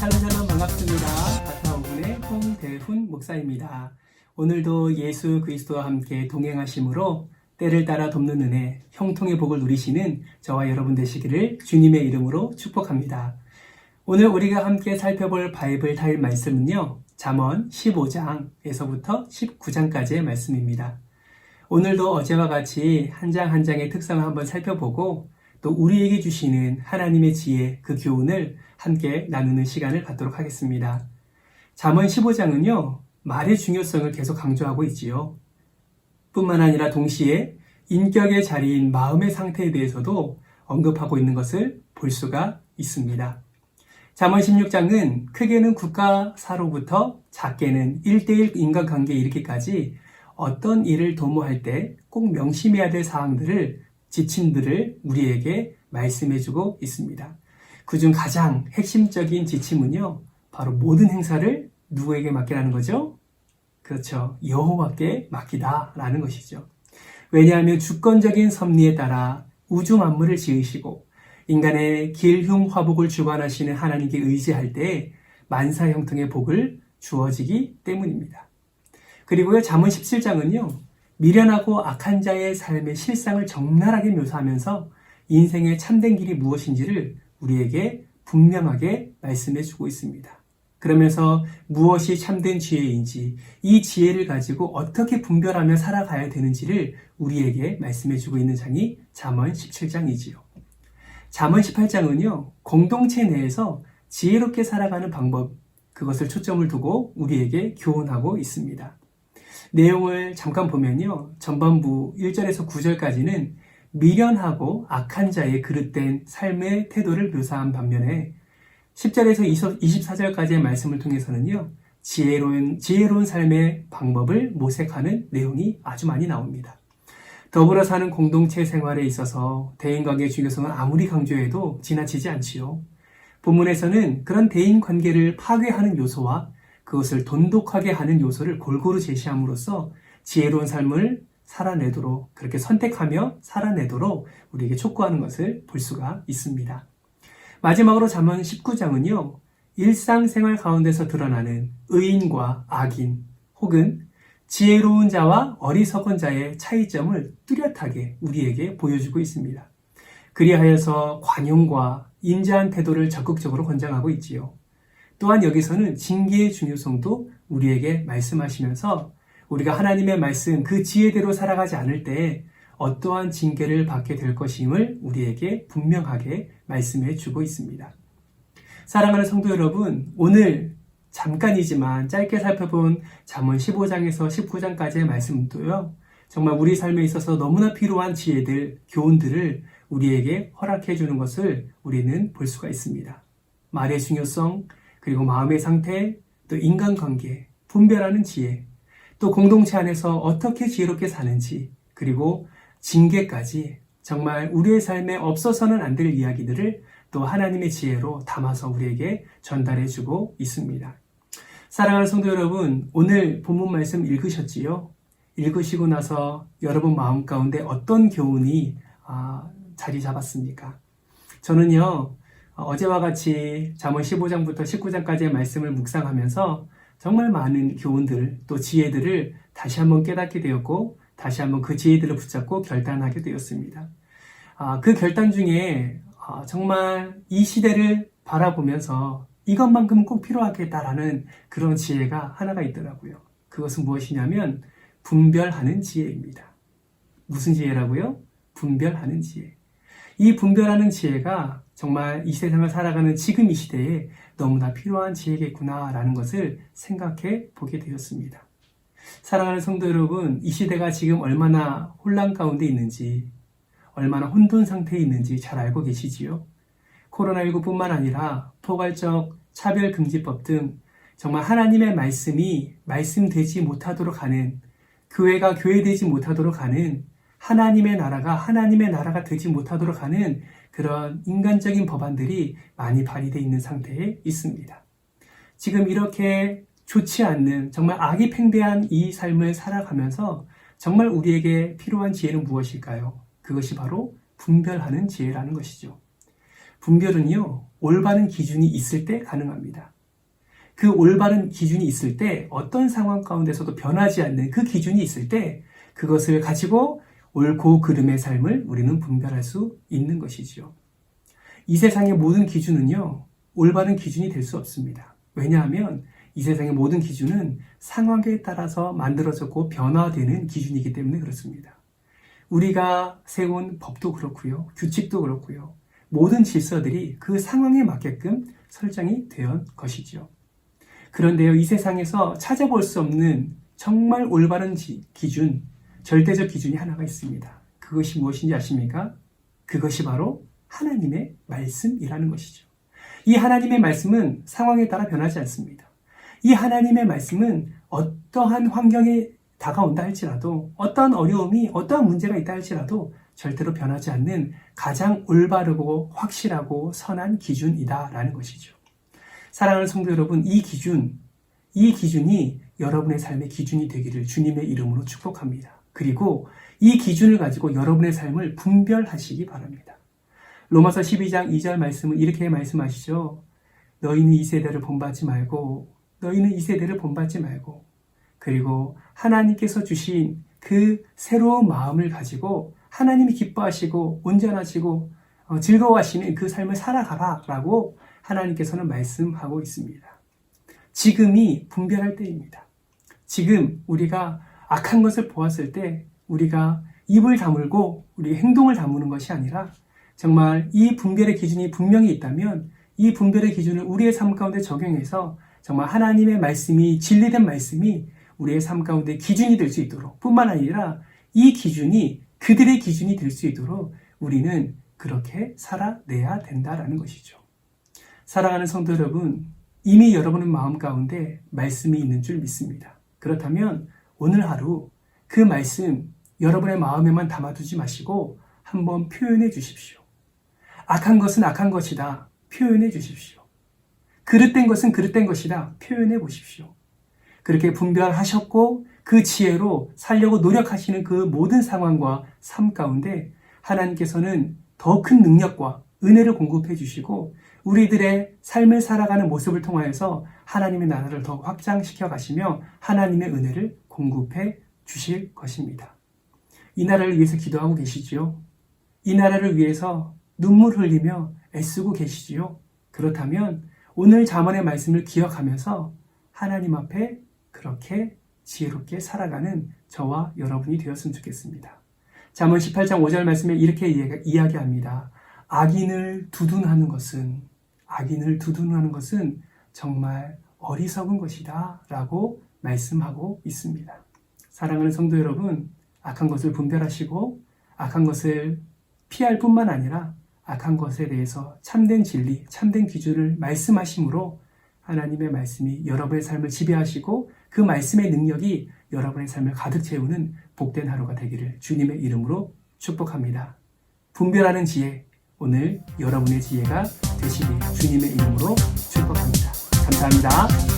샬롬 반갑습니다. 바타오군의 홍대훈 목사입니다. 오늘도 예수 그리스도와 함께 동행하심으로 때를 따라 돕는 은혜, 형통의 복을 누리시는 저와 여러분 되시기를 주님의 이름으로 축복합니다. 오늘 우리가 함께 살펴볼 바이블 타일 말씀은요, 잠언 15장에서부터 19장까지의 말씀입니다. 오늘도 어제와 같이 한 장 한 장의 특성을 한번 살펴보고 또 우리에게 주시는 하나님의 지혜, 그 교훈을 함께 나누는 시간을 갖도록 하겠습니다. 잠언 15장은요, 말의 중요성을 계속 강조하고 있지요. 뿐만 아니라 동시에 인격의 자리인 마음의 상태에 대해서도 언급하고 있는 것을 볼 수가 있습니다. 잠언 16장은 크게는 국가사로부터 작게는 1대1 인간관계에 이르기까지 어떤 일을 도모할 때 꼭 명심해야 될 사항들을, 지침들을 우리에게 말씀해주고 있습니다. 그중 가장 핵심적인 지침은요, 바로 모든 행사를 누구에게 맡기라는 거죠? 그렇죠. 여호와께 맡기다라는 것이죠. 왜냐하면 주권적인 섭리에 따라 우주 만물을 지으시고 인간의 길흉 화복을 주관하시는 하나님께 의지할 때 만사 형통의 복을 주어지기 때문입니다. 그리고요, 잠언 17장은요, 미련하고 악한 자의 삶의 실상을 적나라하게 묘사하면서 인생의 참된 길이 무엇인지를 우리에게 분명하게 말씀해 주고 있습니다. 그러면서 무엇이 참된 지혜인지, 이 지혜를 가지고 어떻게 분별하며 살아가야 되는지를 우리에게 말씀해 주고 있는 장이 잠언 17장이지요. 잠언 18장은요, 공동체 내에서 지혜롭게 살아가는 방법, 그것을 초점을 두고 우리에게 교훈하고 있습니다. 내용을 잠깐 보면요, 전반부 1절에서 9절까지는 미련하고 악한 자의 그릇된 삶의 태도를 묘사한 반면에 10절에서 24절까지의 말씀을 통해서는요, 지혜로운 삶의 방법을 모색하는 내용이 아주 많이 나옵니다. 더불어 사는 공동체 생활에 있어서 대인관계의 중요성은 아무리 강조해도 지나치지 않지요. 본문에서는 그런 대인관계를 파괴하는 요소와 그것을 돈독하게 하는 요소를 골고루 제시함으로써 지혜로운 삶을 살아내도록, 그렇게 선택하며 살아내도록 우리에게 촉구하는 것을 볼 수가 있습니다. 마지막으로 잠언 19장은요, 일상생활 가운데서 드러나는 의인과 악인, 혹은 지혜로운 자와 어리석은 자의 차이점을 뚜렷하게 우리에게 보여주고 있습니다. 그리하여서 관용과 인자한 태도를 적극적으로 권장하고 있지요. 또한 여기서는 징계의 중요성도 우리에게 말씀하시면서 우리가 하나님의 말씀, 그 지혜대로 살아가지 않을 때 어떠한 징계를 받게 될 것임을 우리에게 분명하게 말씀해 주고 있습니다. 사랑하는 성도 여러분, 오늘 잠깐이지만 짧게 살펴본 잠언 15장에서 19장까지의 말씀도요, 정말 우리 삶에 있어서 너무나 필요한 지혜들, 교훈들을 우리에게 허락해 주는 것을 우리는 볼 수가 있습니다. 말의 중요성, 그리고 마음의 상태, 또 인간관계, 분별하는 지혜, 또 공동체 안에서 어떻게 지혜롭게 사는지, 그리고 징계까지 정말 우리의 삶에 없어서는 안 될 이야기들을 또 하나님의 지혜로 담아서 우리에게 전달해주고 있습니다. 사랑하는 성도 여러분, 오늘 본문 말씀 읽으셨지요? 읽으시고 나서 여러분 마음 가운데 어떤 교훈이 자리 잡았습니까? 저는요, 어제와 같이 잠언 15장부터 19장까지의 말씀을 묵상하면서 정말 많은 교훈들, 또 지혜들을 다시 한번 깨닫게 되었고, 다시 한번 그 지혜들을 붙잡고 결단하게 되었습니다. 그 결단 중에 정말 이 시대를 바라보면서 이것만큼은 꼭 필요하겠다라는 그런 지혜가 하나가 있더라고요. 그것은 무엇이냐면 분별하는 지혜입니다. 무슨 지혜라고요? 분별하는 지혜. 이 분별하는 지혜가 정말 이 세상을 살아가는 지금 이 시대에 너무나 필요한 지혜겠구나라는 것을 생각해 보게 되었습니다. 사랑하는 성도 여러분, 이 시대가 지금 얼마나 혼란 가운데 있는지, 얼마나 혼돈 상태에 있는지 잘 알고 계시지요? 코로나19뿐만 아니라 포괄적 차별금지법 등 정말 하나님의 말씀이 말씀되지 못하도록 하는, 교회가 교회되지 못하도록 하는, 하나님의 나라가 되지 못하도록 하는 그런 인간적인 법안들이 많이 발의되어 있는 상태에 있습니다. 지금 이렇게 좋지 않는, 정말 악이 팽배한 이 삶을 살아가면서 정말 우리에게 필요한 지혜는 무엇일까요? 그것이 바로 분별하는 지혜라는 것이죠. 분별은요, 올바른 기준이 있을 때 가능합니다. 그 올바른 기준이 있을 때, 어떤 상황 가운데서도 변하지 않는 그 기준이 있을 때 그것을 가지고 옳고 그름의 삶을 우리는 분별할 수 있는 것이지요. 이 세상의 모든 기준은요, 올바른 기준이 될 수 없습니다. 왜냐하면 이 세상의 모든 기준은 상황에 따라서 만들어졌고 변화되는 기준이기 때문에 그렇습니다. 우리가 세운 법도 그렇고요, 규칙도 그렇고요, 모든 질서들이 그 상황에 맞게끔 설정이 된 것이죠. 그런데요, 이 세상에서 찾아볼 수 없는 정말 올바른 기준, 절대적 기준이 하나가 있습니다. 그것이 무엇인지 아십니까? 그것이 바로 하나님의 말씀이라는 것이죠. 이 하나님의 말씀은 상황에 따라 변하지 않습니다. 이 하나님의 말씀은 어떠한 환경에 다가온다 할지라도, 어떠한 어려움이, 어떠한 문제가 있다 할지라도 절대로 변하지 않는 가장 올바르고 확실하고 선한 기준이다라는 것이죠. 사랑하는 성도 여러분, 이 기준이 여러분의 삶의 기준이 되기를 주님의 이름으로 축복합니다. 그리고 이 기준을 가지고 여러분의 삶을 분별하시기 바랍니다. 로마서 12장 2절 말씀은 이렇게 말씀하시죠. 너희는 이 세대를 본받지 말고, 그리고 하나님께서 주신 그 새로운 마음을 가지고 하나님이 기뻐하시고 온전하시고 즐거워하시는 그 삶을 살아가라 라고 하나님께서는 말씀하고 있습니다. 지금이 분별할 때입니다. 지금 우리가 악한 것을 보았을 때 우리가 입을 다물고 우리 행동을 다무는 것이 아니라 정말 이 분별의 기준이 분명히 있다면 이 분별의 기준을 우리의 삶 가운데 적용해서 정말 하나님의 말씀이, 진리된 말씀이 우리의 삶 가운데 기준이 될 수 있도록, 뿐만 아니라 이 기준이 그들의 기준이 될 수 있도록 우리는 그렇게 살아내야 된다라는 것이죠. 사랑하는 성도 여러분, 이미 여러분의 마음 가운데 말씀이 있는 줄 믿습니다. 그렇다면 오늘 하루 그 말씀 여러분의 마음에만 담아두지 마시고 한번 표현해 주십시오. 악한 것은 악한 것이다. 표현해 주십시오. 그릇된 것은 그릇된 것이다. 표현해 보십시오. 그렇게 분별하셨고 그 지혜로 살려고 노력하시는 그 모든 상황과 삶 가운데 하나님께서는 더 큰 능력과 은혜를 공급해 주시고 우리들의 삶을 살아가는 모습을 통하여서 하나님의 나라를 더 확장시켜 가시며 하나님의 은혜를 공급해 주실 것입니다. 이 나라를 위해서 기도하고 계시지요? 이 나라를 위해서 눈물 흘리며 애쓰고 계시지요? 그렇다면 오늘 잠언의 말씀을 기억하면서 하나님 앞에 그렇게 지혜롭게 살아가는 저와 여러분이 되었으면 좋겠습니다. 잠언 18장 5절 말씀에 이렇게 이야기합니다. 악인을 두둔하는 것은 정말 어리석은 것이다 라고 말씀하고 있습니다. 사랑하는 성도 여러분, 악한 것을 분별하시고 악한 것을 피할 뿐만 아니라 악한 것에 대해서 참된 진리, 참된 기준을 말씀하심으로 하나님의 말씀이 여러분의 삶을 지배하시고 그 말씀의 능력이 여러분의 삶을 가득 채우는 복된 하루가 되기를 주님의 이름으로 축복합니다. 분별하는 지혜, 오늘 여러분의 지혜가 되시길 주님의 이름으로 축복합니다. 감사합니다.